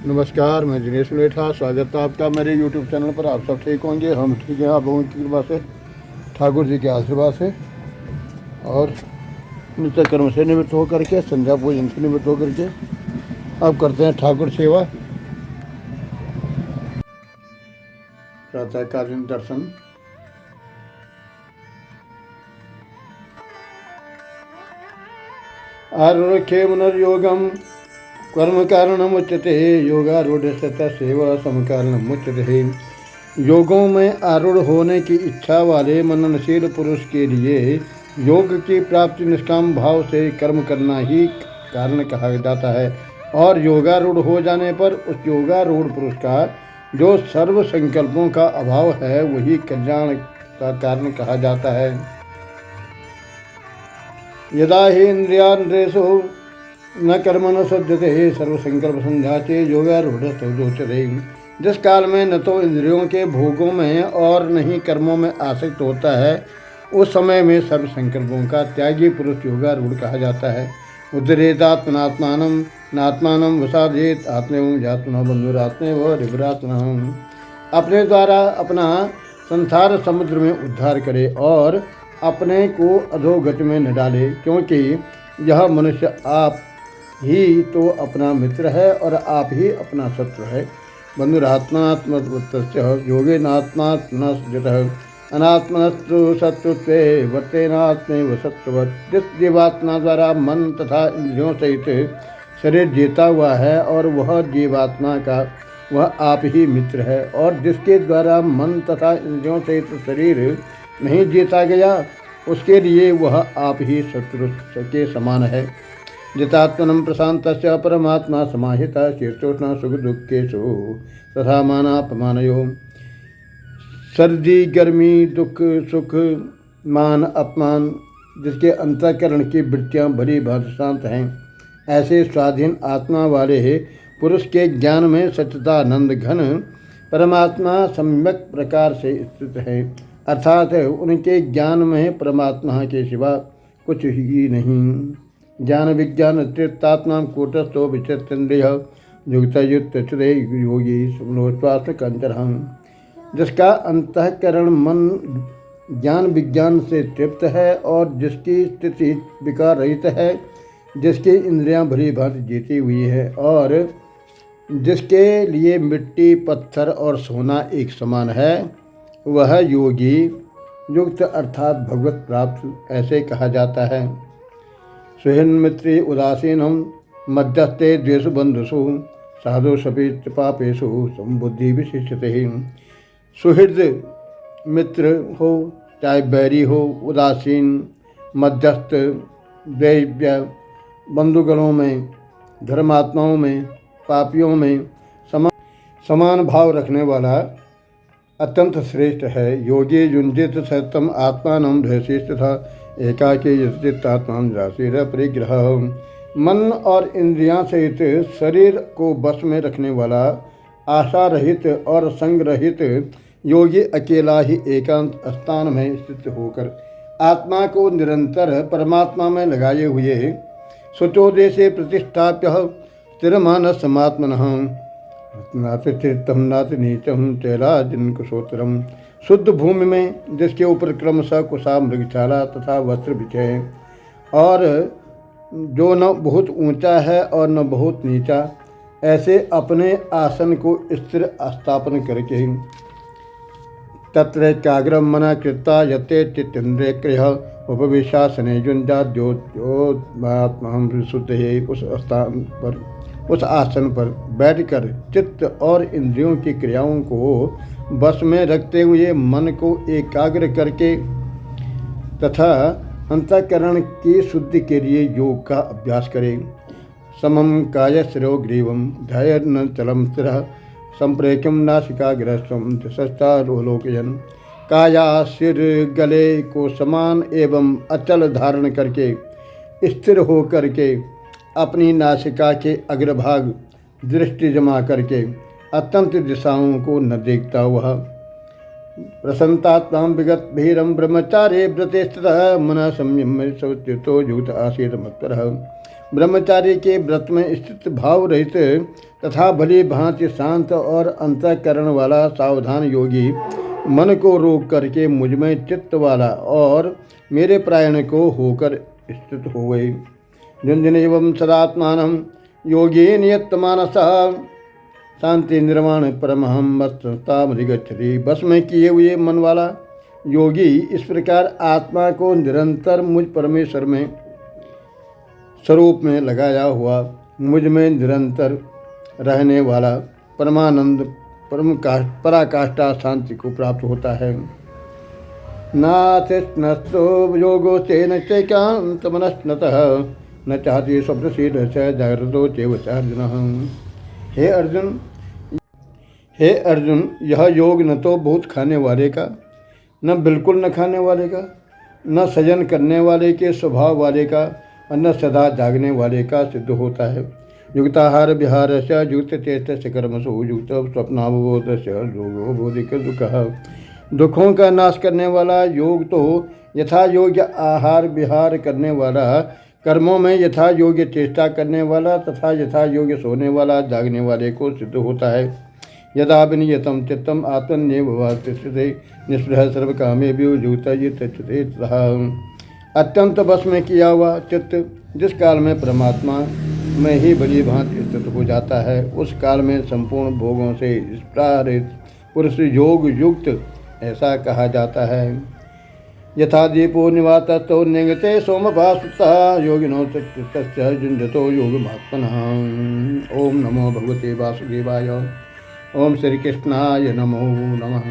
नमस्कार, मैं दिनेश मेठा। स्वागत है आपका मेरे YouTube चैनल पर। आप सब ठीक होंगे, हम ठीक हैं आप लोगों की कृपा से, ठाकुर जी के आशीर्वाद से। और नित्य कर्म से निवृत्त होकर के, संध्या पूजन से निवृत्त होकर के अब करते हैं ठाकुर सेवा, प्रातःकालीन दर्शन। आरूढ़ मुनर्योगम कर्म कारणम उच्यते, योगारूढ़ सेवा समकारणम उच्यते। योगों में आरूढ़ होने की इच्छा वाले मननशील पुरुष के लिए योग की प्राप्ति निष्काम भाव से कर्म करना ही कारण कहा जाता है। और योगारूढ़ हो जाने पर उस योगारूढ़ पुरुष का जो सर्व संकल्पों का अभाव है वही कल्याण का कारण कहा जाता है। यदा ही इंद्रियान्द्रेषु न कर्मण सज्जते सर्वसंकल्प संध्याचे योगारूढ़ सौचते। जिस काल में न तो इंद्रियों के भोगों में और न ही कर्मों में आसक्त होता है, उस समय में सर्व संकल्पों का त्यागी पुरुष योगारूढ़ कहा जाता है। उद्धरेतात्मनात्मानं नात्मानं वसादेत आत्मेव जात्मनो बंधुरात्मेव रिपुरात्मनः। अपने द्वारा अपना संसार समुद्र में उद्धार करे और अपने को अधोगति में न डाले, क्योंकि यह मनुष्य आप ही तो अपना मित्र है और आप ही अपना शत्रु है। बंधुरात्मात्मवत्तस्य योगेनात्मात्मनः अनात्मनस्तु शत्रुत्वे वर्तेनात्मैव शत्रुवत्। जिस जीवात्मा द्वारा मन तथा इंद्रियों सहित शरीर जीता हुआ है और वह जीवात्मा का वह आप ही मित्र है, और जिसके द्वारा मन तथा इंद्रियों सहित शरीर नहीं जीता गया उसके लिए वह आप ही शत्रु के समान है। जितात्मनं प्रशान्तस्य परमात्मा समाहिता शीर्षोष्ण सुख दुखेषु तथा मानापमानयो। सर्दी गर्मी दुख सुख मान अपमान जिसके अंतःकरण की वृत्तियाँ भली भांति शांत हैं, ऐसे स्वाधीन आत्मा वाले पुरुष के ज्ञान में सच्चिदानंद घन परमात्मा सम्यक प्रकार से स्थित है। अर्थात उनके ज्ञान में परमात्मा के सिवा कुछ ही नहीं। ज्ञान विज्ञान तृप्तात्मा कूटस्थो विचित्रेन्द्रिय युक्तयुक्तचुदे योगी सुमनोश्वास कंचरहं। जिसका अंतःकरण मन ज्ञान विज्ञान से तृप्त है और जिसकी स्थिति विकार रहित है, जिसकी इंद्रियां भली भांति जीती हुई है और जिसके लिए मिट्टी पत्थर और सोना एक समान है, वह योगी युक्त अर्थात भगवत प्राप्त ऐसे कहा जाता है। सुहृन्मित्रे उदासीनं मध्यस्थे द्वेषु बंधुषु साधु सपि पापेषु संबुद्धि विशिष्यते। सुहृद मित्र हो चाहे बैरी हो, उदासीन मध्यस्थ दैव्य बंधुगणों में, धर्मात्माओं में, पापियों में समान भाव रखने वाला अत्यंत श्रेष्ठ है। योगी युंजित सतम आत्मान ध्वशिष्ठ था एकाकी यस्चित्तात्मा राशिर परिग्रह। मन और इंद्रियां सहित शरीर को बस में रखने वाला आशा रहित और संग रहित योगी अकेला ही एकांत स्थान में स्थित होकर आत्मा को निरंतर परमात्मा में लगाए हुए शुचोदेशे प्रतिष्ठाप्य स्थिरमानस समात्मनः नाति तीर्थम नाति नीचम चैलाजिन कुशोत्तरम। शुद्ध भूमि में जिसके ऊपर क्रमशः कुशा मृगशाला तथा वस्त्र बिछे और जो न बहुत ऊंचा है और न बहुत नीचा, ऐसे अपने आसन को स्थिर स्थापन करके तत्रैकाग्रम मना कृता यते चित्तेन्द्रिय क्रिय उपविशासने युंजाद्योत्मात्म शुद्ध है। उस स्थान पर उस आसन पर बैठकर चित्त और इंद्रियों की क्रियाओं को बस में रखते हुए मन को एकाग्र करके तथा अंतःकरण की शुद्धि के लिए योग का अभ्यास करें। समम काय शिरो ग्रीवम ध्यान चलम स्थिर संप्रेक्यम नासिकाग्रस्वम दिशस्तारोलोकयन। काया सिर गले को समान एवं अचल धारण करके स्थिर हो करके अपनी नासिका के अग्रभाग दृष्टि जमा करके अत्यंत दिशाओं को न देखता हुआ प्रसन्नतात्मा विगत भीरम ब्रह्मचार्य व्रते स्थितः मन संयम सौचितो युक्त आसीत मत्परः। ब्रह्मचार्य के व्रत में स्थित भाव रहित तथा भली भांति शांत और अंतःकरण वाला सावधान योगी मन को रोक करके मुझमें चित्त वाला और मेरे प्रायण को होकर स्थित हो गए। झुंझुन एवं सदात्मान योगी नियतमानसः शांति निर्वाण परमहम मत्तामधिगच्छति। बस में किए हुए मन वाला योगी इस प्रकार आत्मा को निरंतर मुझ परमेश्वर में स्वरूप में लगाया हुआ, मुझ में निरंतर रहने वाला परमानंद पराकाष्ठा शांति को प्राप्त होता है। नातिष्णस्तो योगो तेन चैकान्तमनस्नतः न चाहती स्वप्रसिद्ध च जागृतो चैव च अर्जुन। हे अर्जुन, यह योग न तो बहुत खाने वाले का, न बिल्कुल न खाने वाले का, न सजन करने वाले के स्वभाव वाले का, और न सदा जागने वाले का सिद्ध होता है। युक्ताहार विहार से युक्त चेत कर्मसु युक्त स्वप्नावबोध से योगो बोधिक दुख। दुखों का नाश करने वाला योग तो यथा योग्य आहार विहार करने वाला, कर्मों में यथा योग्य चेष्टा करने वाला तथा यथा योग्य सोने वाला जागने वाले को सिद्ध होता है। यदा विनियतम चित्तम आत्मन्येव वातिष्ठते निःस्पृहः सर्वकामेभ्यो युक्तः युज्यते तथा। अत्यंत बस में किया हुआ चित्त जिस काल में परमात्मा में ही भली भांति स्थित हो जाता है, उस काल में संपूर्ण भोगों से स्पृहित पुरुष योग युक्त ऐसा कहा जाता है। यथा दीपो निवातस्थो निगते सोमभासुतः योगिनो तस्य युञ्जतो योगमात्मनः। ओम नमो भगवते वासुदेवाय। ओम श्री कृष्णाय नमो नमः।